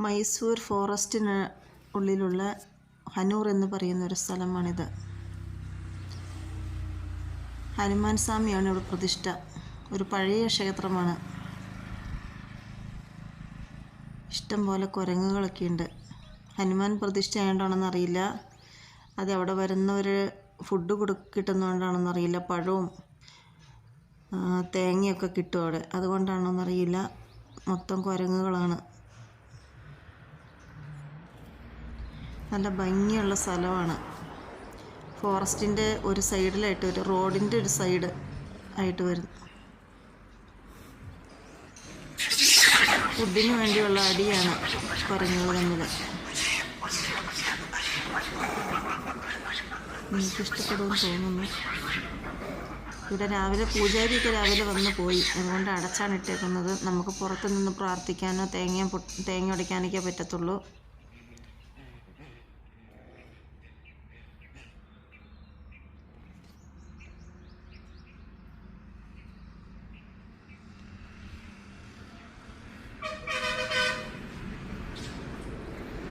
മൈസൂർ ഫോറസ്റ്റിന് ഉള്ളിലുള്ള ഹനൂർ എന്ന് പറയുന്ന ഒരു സ്ഥലമാണിത്. ഹനുമാൻ സ്വാമിയാണ് ഇവിടെ പ്രതിഷ്ഠ. ഒരു പഴയ ക്ഷേത്രമാണ്. ഇഷ്ടം പോലെ കുരങ്ങുകളൊക്കെ ഉണ്ട്. ഹനുമാൻ പ്രതിഷ്ഠ ആയതുകൊണ്ടാണെന്ന് അറിയില്ല, അത് അവിടെ വരുന്നവർ ഫുഡ് കിട്ടുന്നതുകൊണ്ടാണെന്ന് അറിയില്ല. പഴവും തേങ്ങയൊക്കെ കിട്ടും അവിടെ, അതുകൊണ്ടാണോന്നറിയില്ല. മൊത്തം കുരങ്ങുകളാണ്. നല്ല ഭംഗിയുള്ള സ്ഥലമാണ്. ഫോറസ്റ്റിൻ്റെ ഒരു സൈഡിലായിട്ട്, ഒരു റോഡിൻ്റെ ഒരു സൈഡ് ആയിട്ട് വരുന്നു. ഫുഡിന് വേണ്ടിയുള്ള അടിയാണ് കുരങ്ങുകൾ തമ്മിൽ. എനിക്കിഷ്ടപ്പെടുമെന്ന് തോന്നുന്നു. ഇവിടെ രാവിലെ പൂജാരിയൊക്കെ രാവിലെ വന്ന് പോയി, അതുകൊണ്ട് അടച്ചാണ് ഇട്ടേക്കുന്നത്. നമുക്ക് പുറത്തു നിന്ന് പ്രാർത്ഥിക്കാനോ തേങ്ങ ഉടയ്ക്കാനൊക്കെ പറ്റത്തുള്ളൂ.